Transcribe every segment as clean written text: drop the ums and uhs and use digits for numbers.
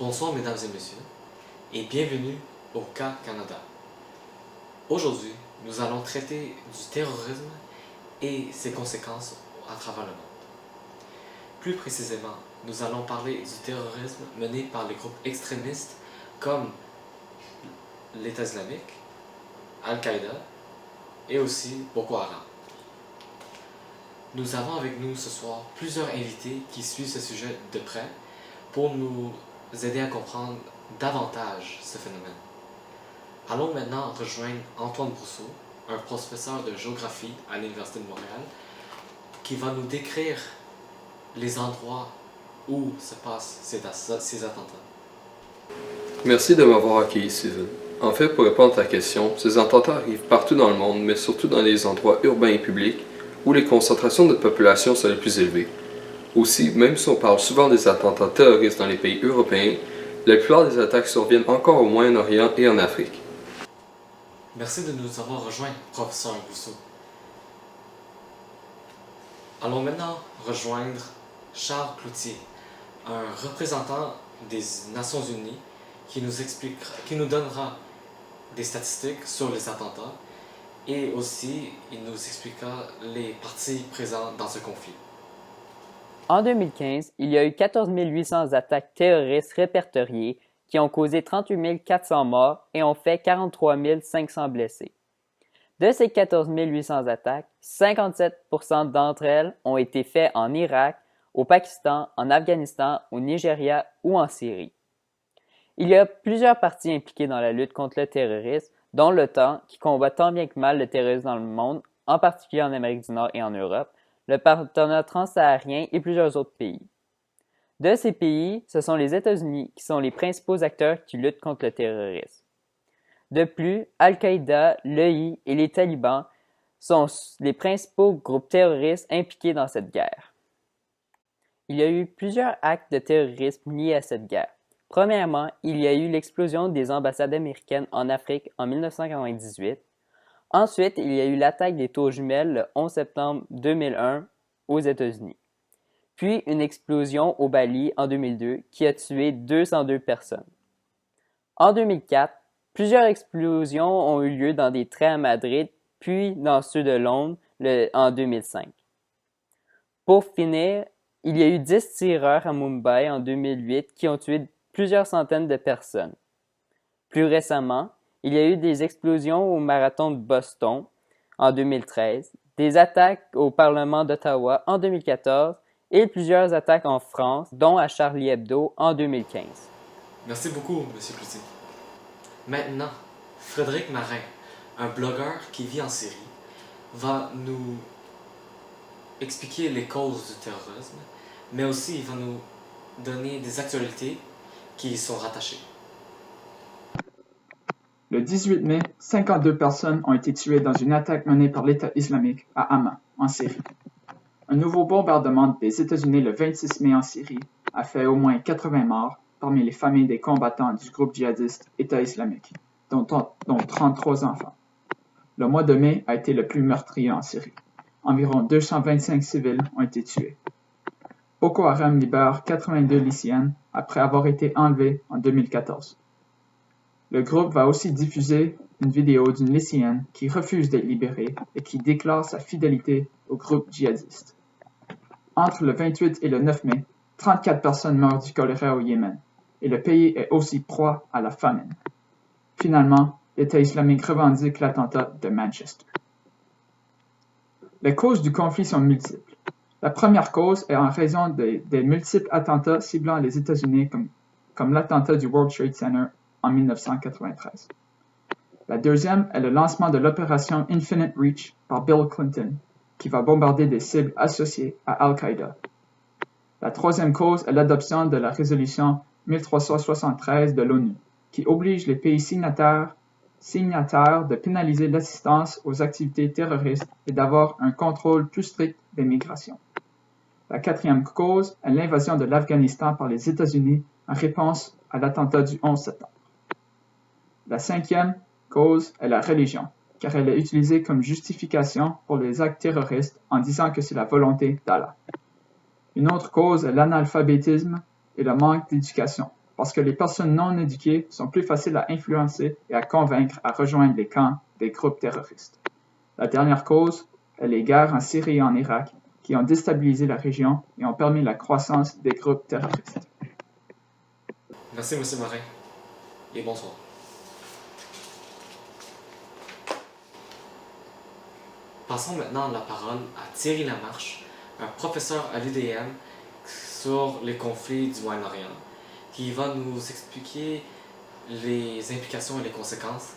Bonsoir mesdames et messieurs et bienvenue au Cas Canada. Aujourd'hui, nous allons traiter du terrorisme et ses conséquences à travers le monde. Plus précisément, nous allons parler du terrorisme mené par les groupes extrémistes comme l'État islamique, Al-Qaïda et aussi Boko Haram. Nous avons avec nous ce soir plusieurs invités qui suivent ce sujet de près pour nous aider à comprendre davantage ce phénomène. Allons maintenant rejoindre Antoine Brousseau, un professeur de géographie à l'Université de Montréal, qui va nous décrire les endroits où se passent ces attentats. Merci de m'avoir accueilli, Steven. En fait, pour répondre à ta question, ces attentats arrivent partout dans le monde, mais surtout dans les endroits urbains et publics où les concentrations de population sont les plus élevées. Aussi, même si on parle souvent des attentats terroristes dans les pays européens, la plupart des attaques surviennent encore au Moyen-Orient et en Afrique. Merci de nous avoir rejoints, professeur Brousseau. Allons maintenant rejoindre Charles Cloutier, un représentant des Nations Unies qui nous donnera des statistiques sur les attentats et aussi il nous expliquera les parties présentes dans ce conflit. En 2015, il y a eu 14 800 attaques terroristes répertoriées qui ont causé 38 400 morts et ont fait 43 500 blessés. De ces 14 800 attaques, 57% d'entre elles ont été faites en Irak, au Pakistan, en Afghanistan, au Nigeria ou en Syrie. Il y a plusieurs parties impliquées dans la lutte contre le terrorisme, dont l'OTAN, qui combat tant bien que mal le terrorisme dans le monde, en particulier en Amérique du Nord et en Europe, le partenariat transsaharien et plusieurs autres pays. De ces pays, ce sont les États-Unis qui sont les principaux acteurs qui luttent contre le terrorisme. De plus, Al-Qaïda, l'EI et les talibans sont les principaux groupes terroristes impliqués dans cette guerre. Il y a eu plusieurs actes de terrorisme liés à cette guerre. Premièrement, il y a eu l'explosion des ambassades américaines en Afrique en 1998. Ensuite, il y a eu l'attaque des Tours jumelles le 11 septembre 2001 aux États-Unis. Puis une explosion au Bali en 2002 qui a tué 202 personnes. En 2004, plusieurs explosions ont eu lieu dans des trains à Madrid, puis dans ceux de Londres en 2005. Pour finir, il y a eu 10 tireurs à Mumbai en 2008 qui ont tué plusieurs centaines de personnes. Plus récemment, il y a eu des explosions au marathon de Boston en 2013, des attaques au Parlement d'Ottawa en 2014 et plusieurs attaques en France, dont à Charlie Hebdo en 2015. Merci beaucoup, M. Cloutier. Maintenant, Frédéric Marin, un blogueur qui vit en Syrie, va nous expliquer les causes du terrorisme, mais aussi il va nous donner des actualités qui y sont rattachées. Le 18 mai, 52 personnes ont été tuées dans une attaque menée par l'État islamique à Hama, en Syrie. Un nouveau bombardement des États-Unis le 26 mai en Syrie a fait au moins 80 morts parmi les familles des combattants du groupe djihadiste État islamique, dont 33 enfants. Le mois de mai a été le plus meurtrier en Syrie. Environ 225 civils ont été tués. Boko Haram libère 82 lycéennes après avoir été enlevées en 2014. Le groupe va aussi diffuser une vidéo d'une lycéenne qui refuse d'être libérée et qui déclare sa fidélité au groupe djihadiste. Entre le 28 et le 9 mai, 34 personnes meurent du choléra au Yémen, et le pays est aussi proie à la famine. Finalement, l'État islamique revendique l'attentat de Manchester. Les causes du conflit sont multiples. La première cause est en raison des multiples attentats ciblant les États-Unis comme l'attentat du World Trade Center en 1993. La deuxième est le lancement de l'opération Infinite Reach par Bill Clinton, qui va bombarder des cibles associées à Al-Qaïda. La troisième cause est l'adoption de la résolution 1373 de l'ONU, qui oblige les pays signataires de pénaliser l'assistance aux activités terroristes et d'avoir un contrôle plus strict des migrations. La quatrième cause est l'invasion de l'Afghanistan par les États-Unis en réponse à l'attentat du 11 septembre. La cinquième cause est la religion, car elle est utilisée comme justification pour les actes terroristes en disant que c'est la volonté d'Allah. Une autre cause est l'analphabétisme et le manque d'éducation parce que les personnes non éduquées sont plus faciles à influencer et à convaincre à rejoindre les camps des groupes terroristes. La dernière cause est les guerres en Syrie et en Irak qui ont déstabilisé la région et ont permis la croissance des groupes terroristes. Merci, M. Morin, et bonsoir. Passons maintenant la parole à Thierry Lamarche, un professeur à l'UDM sur les conflits du Moyen-Orient, qui va nous expliquer les implications et les conséquences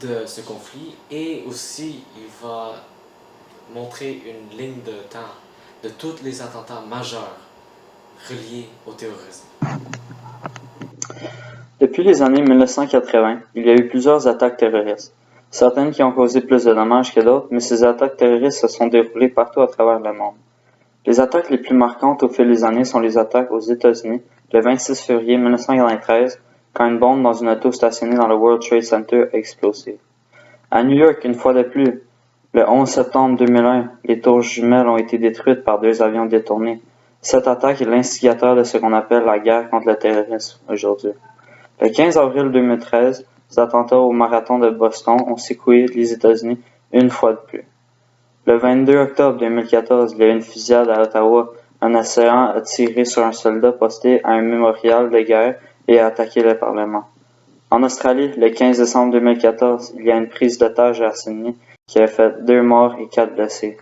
de ce conflit, et aussi il va montrer une ligne de temps de tous les attentats majeurs reliés au terrorisme. Depuis les années 1980, il y a eu plusieurs attaques terroristes, certaines qui ont causé plus de dommages que d'autres, mais ces attaques terroristes se sont déroulées partout à travers le monde. Les attaques les plus marquantes au fil des années sont les attaques aux États-Unis le 26 février 1993, quand une bombe dans une auto stationnée dans le World Trade Center a explosé. À New York, une fois de plus, le 11 septembre 2001, les tours jumelles ont été détruites par 2 avions détournés. Cette attaque est l'instigateur de ce qu'on appelle la guerre contre le terrorisme aujourd'hui. Le 15 avril 2013, les attentats au marathon de Boston ont secoué les États-Unis une fois de plus. Le 22 octobre 2014, il y a eu une fusillade à Ottawa. Un assaillant a tiré sur un soldat posté à un mémorial de guerre et a attaqué le Parlement. En Australie, le 15 décembre 2014, il y a une prise d'otage à Sydney qui a fait 2 morts et 4 blessés.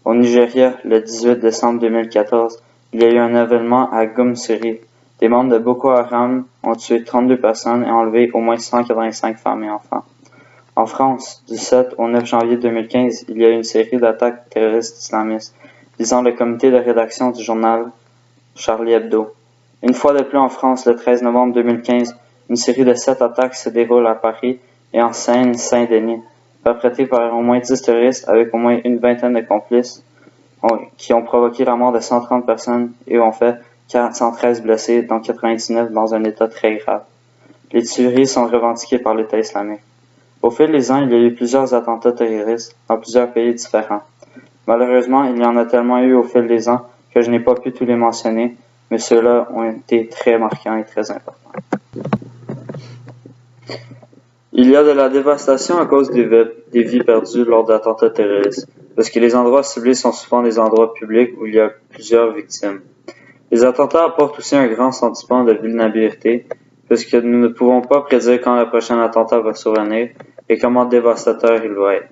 Au Nigeria, le 18 décembre 2014, il y a eu un événement à Gumsiri. Des membres de Boko Haram ont tué 32 personnes et enlevé au moins 185 femmes et enfants. En France, du 7 au 9 janvier 2015, il y a eu une série d'attaques terroristes islamistes visant le comité de rédaction du journal Charlie Hebdo. Une fois de plus en France, le 13 novembre 2015, une série de 7 attaques se déroule à Paris et en Seine-Saint-Denis, perpétrées par au moins 10 terroristes avec au moins une vingtaine de complices qui ont provoqué la mort de 130 personnes et ont fait 413 blessés, dont 99 dans un état très grave. Les tueries sont revendiquées par l'État islamique. Au fil des ans, il y a eu plusieurs attentats terroristes dans plusieurs pays différents. Malheureusement, il y en a tellement eu au fil des ans que je n'ai pas pu tous les mentionner, mais ceux-là ont été très marquants et très importants. Il y a de la dévastation à cause des vies perdues lors d'attentats terroristes, parce que les endroits ciblés sont souvent des endroits publics où il y a plusieurs victimes. Les attentats apportent aussi un grand sentiment de vulnérabilité, puisque nous ne pouvons pas prédire quand le prochain attentat va survenir et comment dévastateur il va être.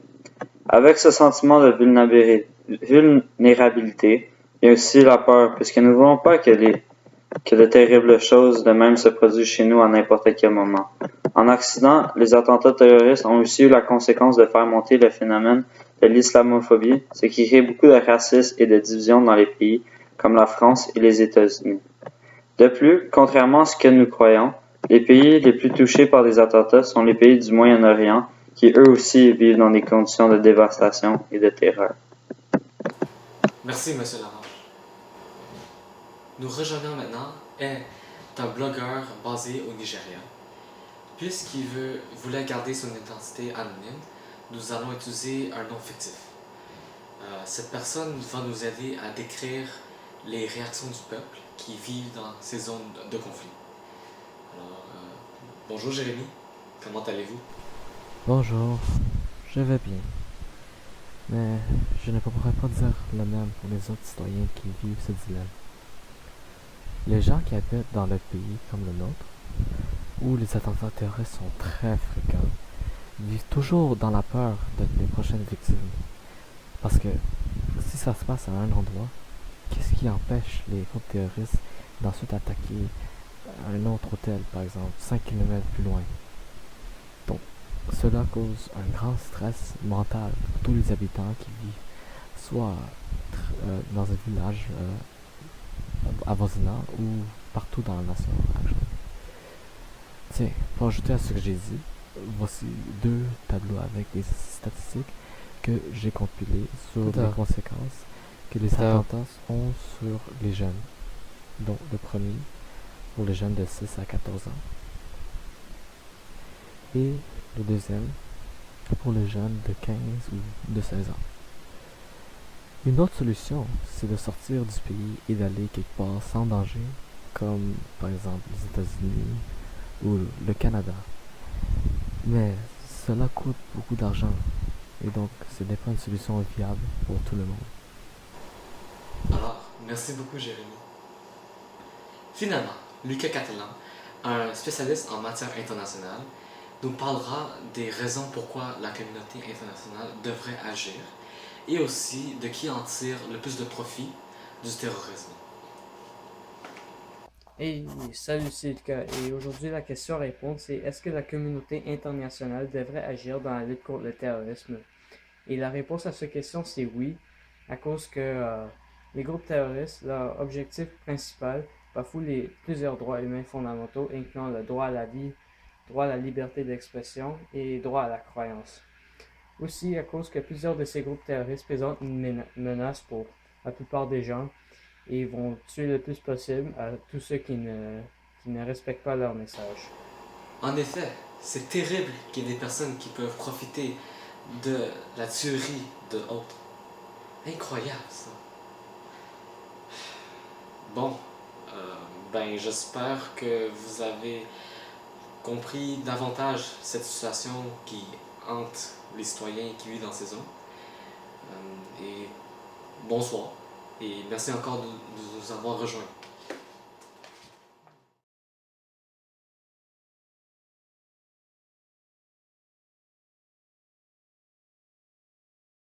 Avec ce sentiment de vulnérabilité, il y a aussi la peur, puisque nous ne voulons pas que de terribles choses de même se produisent chez nous à n'importe quel moment. En Occident, les attentats terroristes ont aussi eu la conséquence de faire monter le phénomène de l'islamophobie, ce qui crée beaucoup de racisme et de division dans les pays comme la France et les États-Unis. De plus, contrairement à ce que nous croyons, les pays les plus touchés par des attentats sont les pays du Moyen-Orient, qui eux aussi vivent dans des conditions de dévastation et de terreur. Merci, M. Lamarche. Nous rejoignons maintenant est un blogueur basé au Nigeria. Puisqu'il voulait garder son identité anonyme, nous allons utiliser un nom fictif. Cette personne va nous aider à décrire les réactions du peuple qui vivent dans ces zones de conflit. Alors, bonjour Jérémy, comment allez-vous? Bonjour, je vais bien. Mais je ne pourrais pas dire le même pour les autres citoyens qui vivent ce dilemme. Les gens qui habitent dans le pays comme le nôtre, où les attentats terroristes sont très fréquents, vivent toujours dans la peur d'être les prochaines victimes. Parce que si ça se passe à un endroit, qu'est-ce qui empêche les groupes terroristes d'ensuite attaquer un autre hôtel, par exemple, 5 km plus loin? Donc, cela cause un grand stress mental pour tous les habitants qui vivent soit dans un village avoisinant ou partout dans la nation. Tiens, pour ajouter à ce que j'ai dit, voici 2 tableaux avec des statistiques que j'ai compilées sur les conséquences que les attentats ont sur les jeunes. Donc le premier pour les jeunes de 6 à 14 ans et le deuxième pour les jeunes de 15 ou de 16 ans. Une autre solution, c'est de sortir du pays et d'aller quelque part sans danger comme par exemple les États-Unis ou le Canada. Mais cela coûte beaucoup d'argent et donc ce n'est pas une solution viable pour tout le monde. Alors, merci beaucoup, Jérémy. Finalement, Lucas Catalan, un spécialiste en matière internationale, nous parlera des raisons pourquoi la communauté internationale devrait agir et aussi de qui en tire le plus de profit du terrorisme. Hey, salut, c'est Lucas. Et aujourd'hui, la question à répondre, c'est est-ce que la communauté internationale devrait agir dans la lutte contre le terrorisme? Et la réponse à cette question, c'est oui, à cause que les groupes terroristes, leur objectif principal, bafouent plusieurs droits humains fondamentaux, incluant le droit à la vie, droit à la liberté d'expression et droit à la croyance. Aussi, à cause que plusieurs de ces groupes terroristes présentent une menace pour la plupart des gens et vont tuer le plus possible à tous ceux qui ne respectent pas leur message. En effet, c'est terrible qu'il y ait des personnes qui peuvent profiter de la tuerie de autres. Incroyable, ça. Bon, j'espère que vous avez compris davantage cette situation qui hante les citoyens qui vivent dans ces zones. Et bonsoir. Et merci encore de nous avoir rejoints.